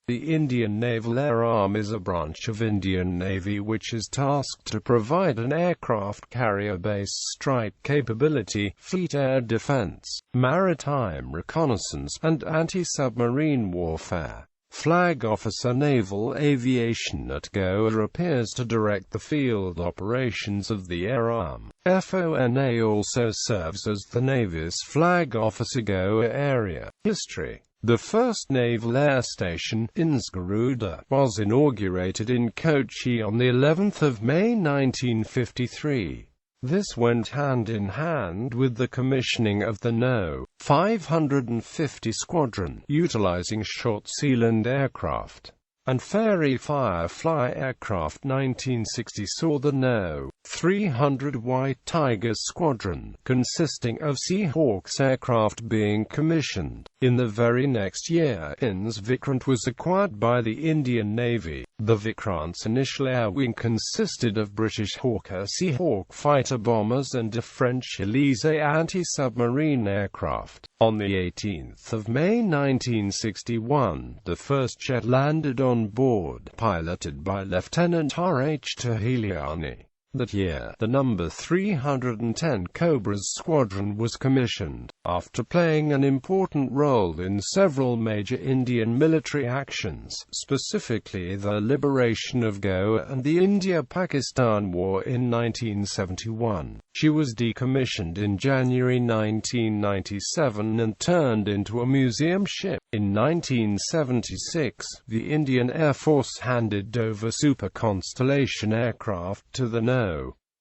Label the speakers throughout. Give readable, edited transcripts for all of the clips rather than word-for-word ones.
Speaker 1: The Indian Naval Air Arm is a branch of Indian Navy which is tasked to provide an aircraft carrier-based strike capability, fleet air defense, maritime reconnaissance, and anti-submarine warfare. Flag Officer Naval Aviation at Goa appears to direct the field operations of the Air Arm. FONA also serves as the Navy's flag officer Goa area. History. The first naval air station, Garuda, was inaugurated in Kochi on the 11th of May 1953. This went hand in hand with the commissioning of the No. 550 Squadron, utilizing short Sealand aircraft and Fairey Firefly aircraft. 1960 saw the No. 300 White Tigers Squadron, consisting of Seahawks aircraft, being commissioned. In the very next year, INS Vikrant was acquired by the Indian Navy. The Vikrant's initial air wing consisted of British Hawker Seahawk fighter bombers and a French Elise anti-submarine aircraft. On the 18th of May 1961, the first jet landed on board, piloted by Lieutenant R.H. Tahiliani. That year, the number 310 Cobras Squadron was commissioned. After playing an important role in several major Indian military actions, specifically the liberation of Goa and the India-Pakistan War in 1971, she was decommissioned in January 1997 and turned into a museum ship. In 1976, the Indian Air Force handed over Super Constellation aircraft to the No.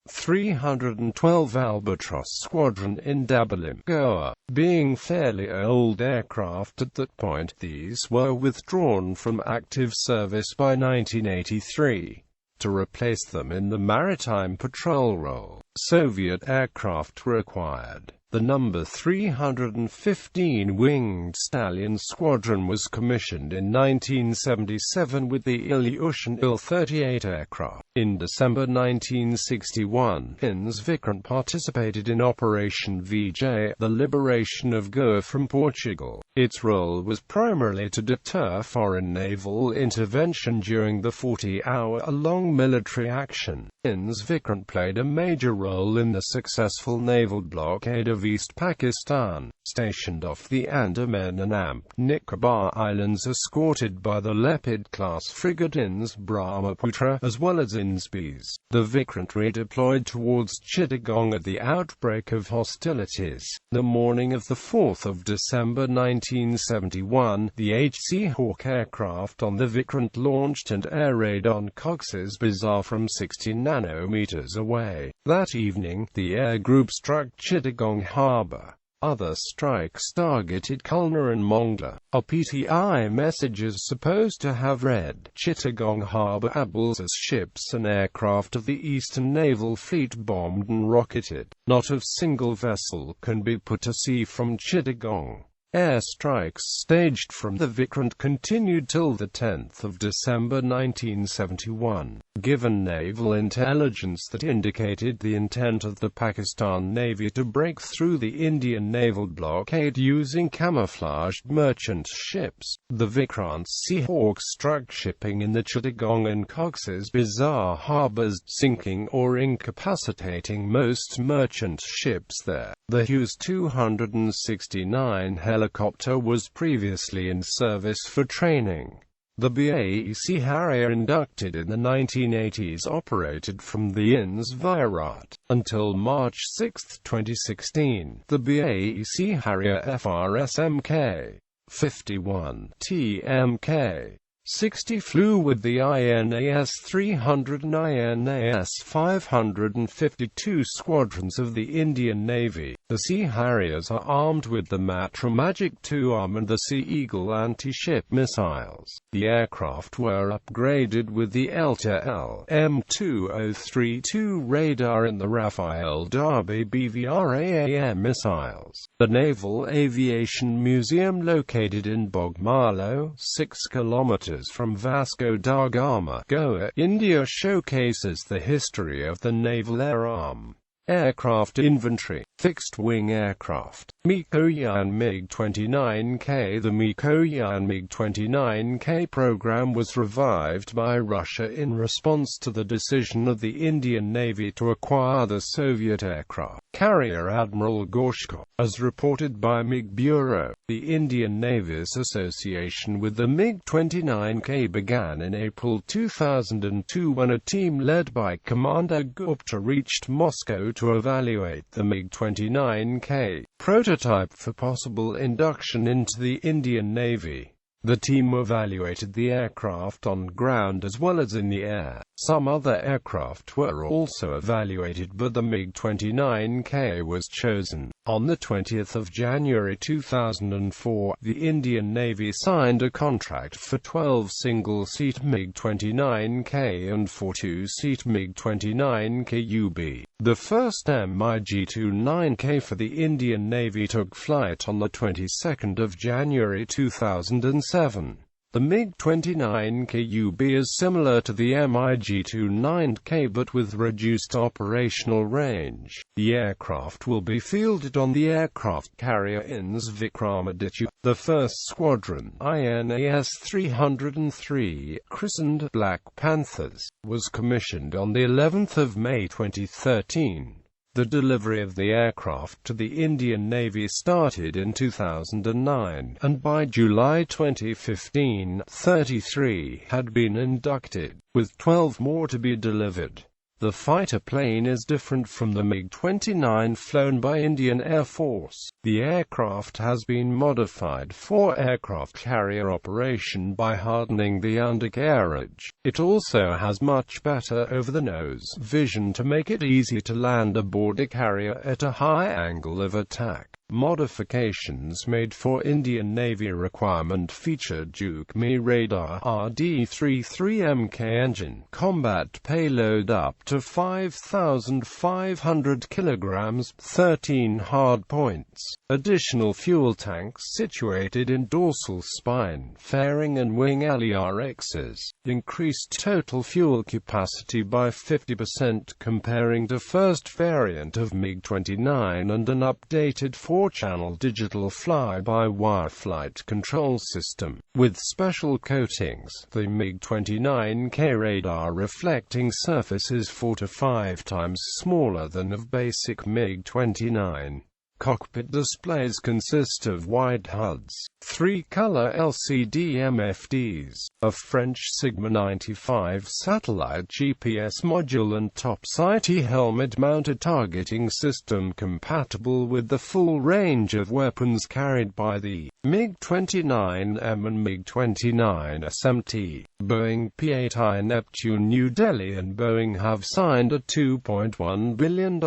Speaker 1: 312 Albatross Squadron in Dabolim, Goa. Being fairly old aircraft at that point, these were withdrawn from active service by 1983. To replace them in the maritime patrol role, Soviet aircraft were acquired. The number 315 Winged Stallion Squadron was commissioned in 1977 with the Ilyushin Il-38 aircraft. In December 1961, INS Vikrant participated in Operation Vijay, the liberation of Goa from Portugal. Its role was primarily to deter foreign naval intervention during the 40-hour-long military action. INS Vikrant played a major role in the successful naval blockade of East Pakistan, stationed off the Andaman and Nicobar Islands, escorted by the Leopard-class frigate INS Brahmaputra, as well as INS Bees. The Vikrant redeployed towards Chittagong at the outbreak of hostilities. The morning of the 4th of December 1971, the HC Hawk aircraft on the Vikrant launched an air raid on Cox's Bazar from 60 nanometers away. That evening, the air group struck Chittagong Harbour. Other strikes targeted Khulna and Mongla. A PTI message is supposed to have read, "Chittagong Harbour Abels as ships and aircraft of the Eastern Naval Fleet bombed and rocketed. Not a single vessel can be put to sea from Chittagong." Air strikes staged from the Vikrant continued till the 10th of December 1971. Given naval intelligence that indicated the intent of the Pakistan Navy to break through the Indian naval blockade using camouflaged merchant ships, the Vikrant's Seahawks struck shipping in the Chittagong and Cox's Bazar harbors, sinking or incapacitating most merchant ships there. The Hughes 269 helicopter was previously in service for training. The BAEC Harrier, inducted in the 1980s, operated from the INS Virat. Until March 6, 2016, the BAEC Harrier FRSMK 51 TMK 60 flew with the INAS 300 and INAS 552 squadrons of the Indian Navy. The Sea Harriers are armed with the Matra Magic II arm and the Sea Eagle anti-ship missiles. The aircraft were upgraded with the Elta LM-2032 radar and the Rafael Derby BVRAAM missiles. The Naval Aviation Museum, located in Bogmalo, 6 kilometers from Vasco da Gama, Goa, India, showcases the history of the Naval Air Arm. Aircraft inventory. Fixed-wing aircraft. Mikoyan MiG-29K. The Mikoyan MiG-29K program was revived by Russia in response to the decision of the Indian Navy to acquire the Soviet aircraft carrier Admiral Gorshkov. As reported by MiG Bureau, the Indian Navy's association with the MiG-29K began in April 2002 when a team led by Commander Gupta reached Moscow to evaluate the MiG-29K prototype for possible induction into the Indian Navy. The team evaluated the aircraft on ground as well as in the air. Some other aircraft were also evaluated, but the MiG-29K was chosen. On the 20th of January 2004, the Indian Navy signed a contract for 12 single-seat MiG-29K and 4 two-seat MiG-29K-UB. The first MiG-29K for the Indian Navy took flight on the 22nd of January 2007. The MiG-29K-UB is similar to the MiG-29K but with reduced operational range. The aircraft will be fielded on the aircraft carrier INS Vikramaditya. The first squadron, INAS 303, christened Black Panthers, was commissioned on the 11th of May 2013. The delivery of the aircraft to the Indian Navy started in 2009, and by July 2015, 33 had been inducted, with 12 more to be delivered. The fighter plane is different from the MiG-29 flown by Indian Air Force. The aircraft has been modified for aircraft carrier operation by hardening the undercarriage. It also has much better over-the-nose vision to make it easy to land aboard a carrier at a high angle of attack. Modifications made for Indian Navy requirement feature Duke Me radar, RD-33MK engine, combat payload up to 5,500 kilograms, 13 hard points, additional fuel tanks situated in dorsal spine, fairing and wing LERXs, increased total fuel capacity by 50% comparing to first variant of MiG-29 and an updated 4-channel digital fly-by-wire flight control system. With special coatings, the MiG-29K radar reflecting surface is 4 to 5 times smaller than of basic MiG-29. Cockpit displays consist of wide HUDs, 3-color LCD MFDs, a French Sigma 95 satellite GPS module and topside helmet-mounted targeting system compatible with the full range of weapons carried by the MiG-29M and MiG-29 SMT. Boeing P-8I Neptune New Delhi and Boeing have signed a $2.1 billion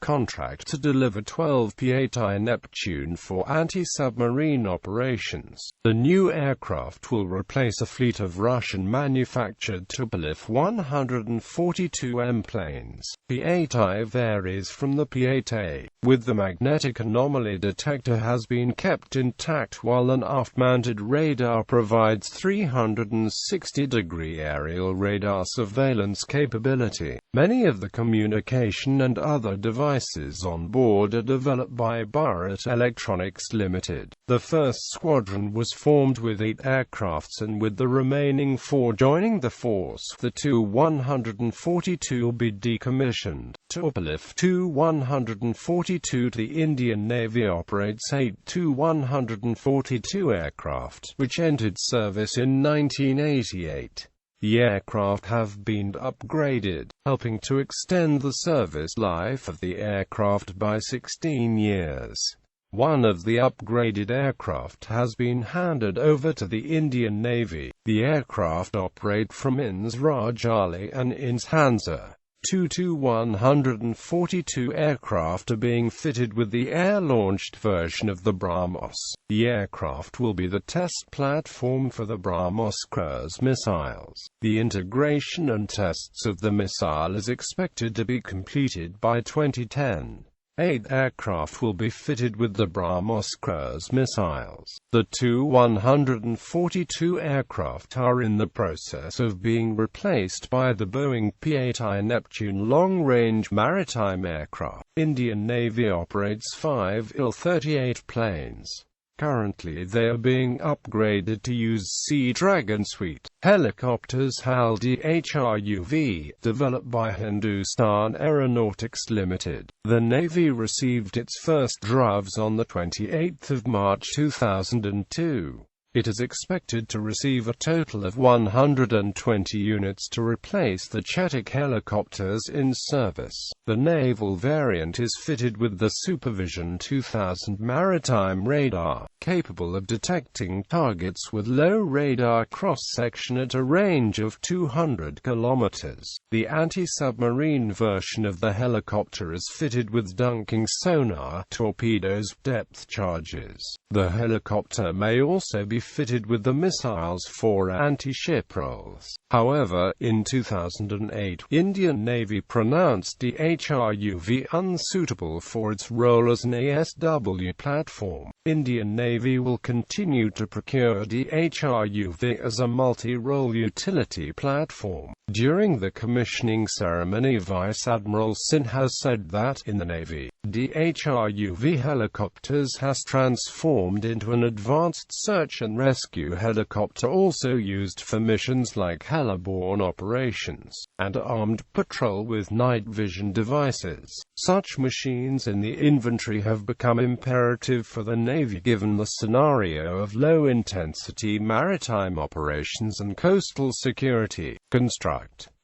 Speaker 1: contract to deliver 12 P-8I Neptune for anti-submarine operations. The new aircraft will replace a fleet of Russian-manufactured Tupolev 142M planes. P-8I varies from the P-8A, with the magnetic anomaly detector has been kept intact while an aft-mounted radar provides 360-degree aerial radar surveillance capability. Many of the communication and other devices on board are developed by Bharat Electronics Limited. The first squadron was formed with 8 aircrafts and with the remaining 4 joining the force. The Tu-142 will be decommissioned. Tupolev Tu-142. The Indian Navy operates 8 Tu-142 aircraft, which entered service in 1988. The aircraft have been upgraded, helping to extend the service life of the aircraft by 16 years. One of the upgraded aircraft has been handed over to the Indian Navy. The aircraft operate from INS Rajali and INS Hansa. 2 Tu-142 aircraft are being fitted with the air-launched version of the BrahMos. The aircraft will be the test platform for the BrahMos cruise missiles. The integration and tests of the missile is expected to be completed by 2010. 8 aircraft will be fitted with the BrahMos cruise missiles. The two 142 aircraft are in the process of being replaced by the Boeing P-8I Neptune long-range maritime aircraft. Indian Navy operates 5 Il-38 planes. Currently they are being upgraded to use Sea Dragon Suite helicopters HAL DHRUV, developed by Hindustan Aeronautics Limited. The Navy received its first drafts on the 28th of March 2002. It is expected to receive a total of 120 units to replace the Chetak helicopters in service. The naval variant is fitted with the Supervision 2000 maritime radar, capable of detecting targets with low radar cross-section at a range of 200 kilometers. The anti-submarine version of the helicopter is fitted with dunking sonar, torpedoes, depth charges. The helicopter may also be fitted with the missiles for anti-ship roles. However, in 2008, Indian Navy pronounced DHRUV unsuitable for its role as an ASW platform. Indian Navy will continue to procure DHRUV as a multi-role utility platform. During the commissioning ceremony, Vice Admiral Sinha said that, in the Navy, DHRUV helicopters has transformed into an advanced search and rescue helicopter also used for missions like heliborne operations, and armed patrol with night vision devices. Such machines in the inventory have become imperative for the Navy given the scenario of low-intensity maritime operations and coastal security.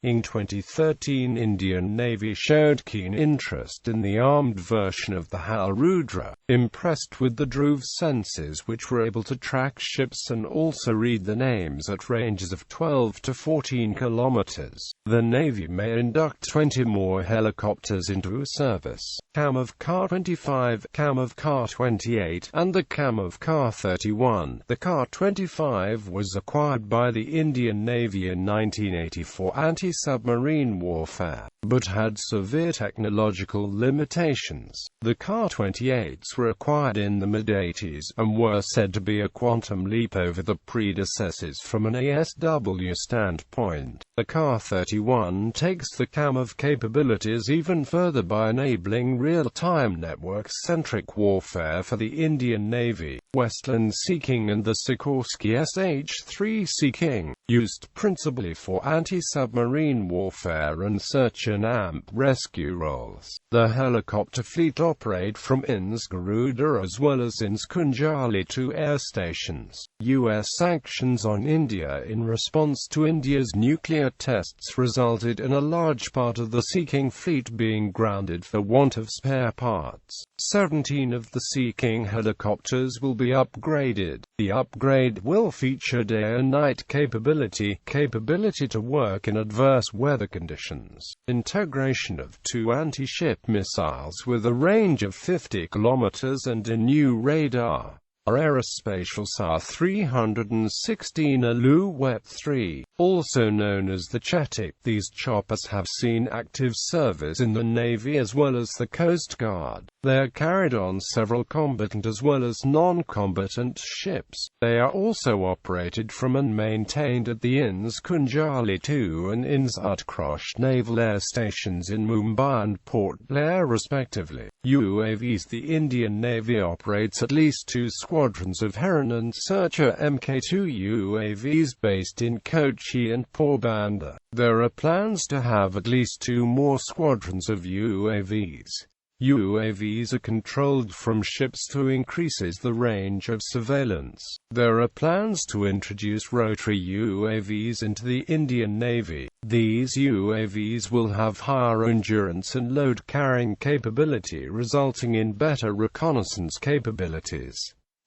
Speaker 1: In 2013, Indian Navy showed keen interest in the armed version of the HAL Rudra, impressed with the Dhruv sensors which were able to track ships and also read the names at ranges of 12 to 14 kilometers. The Navy may induct 20 more helicopters into service. CAM Ka-25, CAM Ka-28, and the CAM Ka-31. The Ka-25 was acquired by the Indian Navy in 1984 anti-submarine warfare, but had severe technological limitations. The Ka-28s were acquired in the mid-80s, and were said to be a quantum leap over the predecessors from an ASW standpoint. The Ka-31 takes the CAM capabilities even further by enabling real-time network-centric warfare for the Indian Navy. Westland Sea King and the Sikorsky SH-3 Sea King, used principally for anti-submarine warfare and search and AMP rescue roles. The helicopter fleet operate from INS Garuda as well as INS Kunjali 2 air stations. U.S. sanctions on India in response to India's nuclear tests resulted in a large part of the Sea King fleet being grounded for want of spare parts. 17 of the Sea King helicopters will be upgraded. The upgrade will feature day and night capability to work in adverse weather conditions, integration of 2 anti-ship missiles with a range of 50 kilometers and a new radar. Aerospatial Sa-316 Alouette-3, also known as the Chetak. These choppers have seen active service in the Navy as well as the Coast Guard. They are carried on several combatant as well as non-combatant ships. They are also operated from and maintained at the INS Kunjali 2 and INS Utkarsh naval air stations in Mumbai and Port Blair respectively. UAVs. The Indian Navy operates at least 2 squadrons of Heron and Searcher Mk2 UAVs based in Kochi and Porbandar. There are plans to have at least 2 more squadrons of UAVs. UAVs are controlled from ships to increases the range of surveillance. There are plans to introduce rotary UAVs into the Indian Navy. These UAVs will have higher endurance and load-carrying capability, resulting in better reconnaissance capabilities.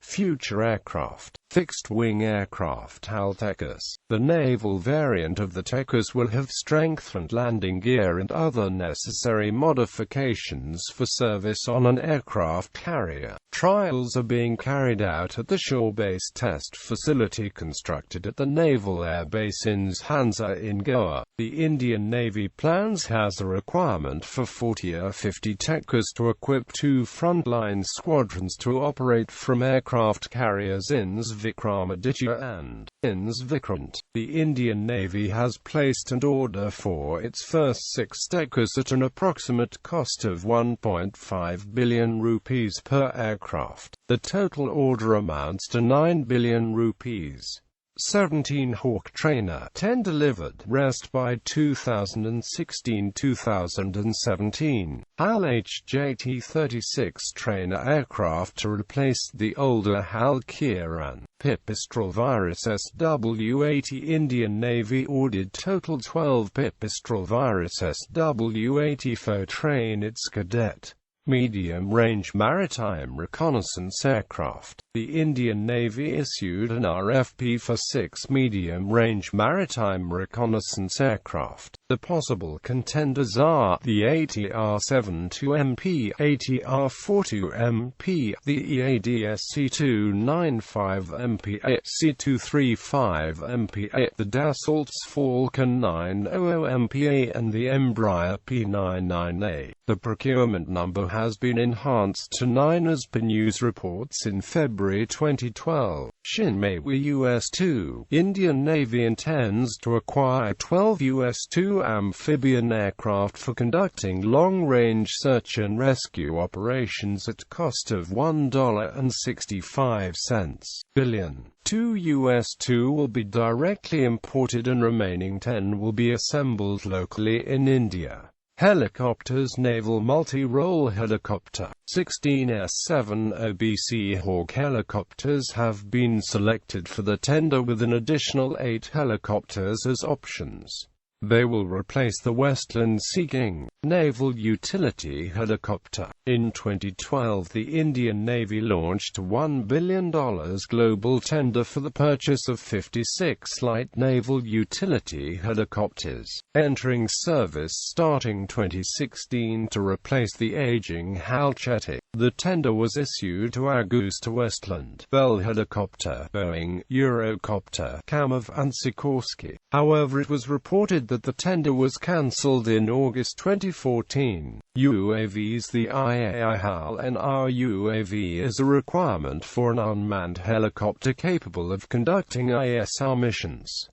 Speaker 1: Future aircraft. Fixed-wing aircraft HAL Tejas. The naval variant of the Tejas will have strengthened landing gear and other necessary modifications for service on an aircraft carrier. Trials are being carried out at the shore-based test facility constructed at the Naval Air Base in Zhansa in Goa. The Indian Navy plans has a requirement for 40 or 50 tankers to equip 2 frontline squadrons to operate from aircraft carriers INS Vikramaditya and INS Vikrant. The Indian Navy has placed an order for its first 6 tankers at an approximate cost of 1.5 billion rupees per aircraft. The total order amounts to 9 billion rupees. 17 Hawk trainer, 10 delivered, rest by 2016-2017. HAL HJT-36 trainer aircraft to replace the older HAL Kiran. Pipistrel virus SW-80. Indian Navy ordered total 12 Pipistrel virus SW-80 for train its cadet medium-range maritime reconnaissance aircraft. The Indian Navy issued an RFP for 6 medium-range maritime reconnaissance aircraft. The possible contenders are the ATR-72MP, ATR-42MP, the EADS-C-295MP, C-235MP, the Dassault's Falcon 900MP, and the Embraer P-99A. The procurement number has been enhanced to 9 as per news reports in February 2012. Shinmawa US-2. Indian Navy intends to acquire 12 US-2 amphibian aircraft for conducting long-range search and rescue operations at cost of $1.65 billion. 2 US-2 will be directly imported and remaining 10 will be assembled locally in India. Helicopters. Naval multi-role helicopter. 16 S-70BC Hawk helicopters have been selected for the tender with an additional 8 helicopters as options. They will replace the Westland Sea King naval utility helicopter. In 2012, the Indian Navy launched a $1 billion global tender for the purchase of 56 light naval utility helicopters, entering service starting 2016 to replace the aging HAL Chetty. The tender was issued to AgustaWestland, Bell Helicopter, Boeing, Eurocopter, Kamov and Sikorsky. However, it was reported that the tender was cancelled in August 2014. UAVs. The IAI HAL NR UAV is a requirement for an unmanned helicopter capable of conducting ISR missions.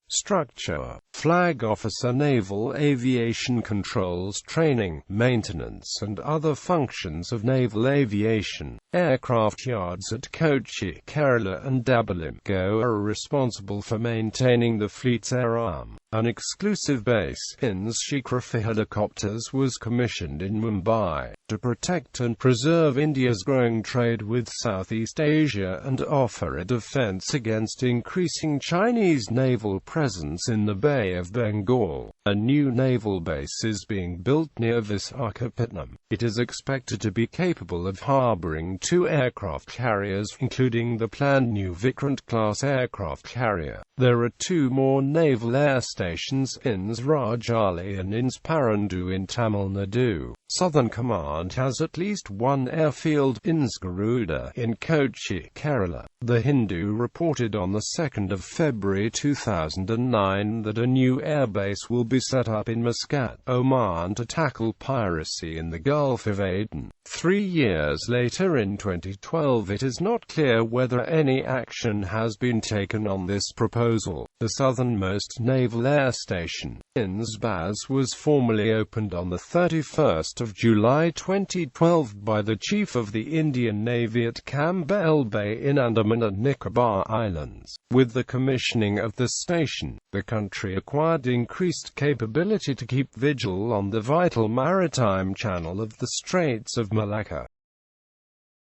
Speaker 1: Structure. Flag Officer Naval Aviation controls training, maintenance and other functions of naval aviation. Aircraft yards at Kochi, Kerala and Dabolim, Goa are responsible for maintaining the fleet's air arm. An exclusive base, INS Shikra for helicopters, was commissioned in Mumbai to protect and preserve India's growing trade with Southeast Asia and offer a defense against increasing Chinese naval presence in the Bay of Bengal. A new naval base is being built near Visakhapatnam. It is expected to be capable of harboring 2 aircraft carriers, including the planned new Vikrant-class aircraft carrier. There are 2 more naval air stations, INS Rajali and INS Parandu in Tamil Nadu. Southern Command has at least 1 airfield, INS Garuda, in Kochi, Kerala. The Hindu reported on the 2nd of February 2009 that a new airbase will be set up in Muscat, Oman to tackle piracy in the Gulf of Aden. 3 years later, in 2012, it is not clear whether any action has been taken on this proposal. The southernmost naval air station, INS Baz, was formally opened on the 31st of July 2012 by the Chief of the Indian Navy at Campbell Bay in Andaman and Nicobar Islands. With the commissioning of the station, the country acquired increased capability to keep vigil on the vital maritime channel of the Straits of Malacca.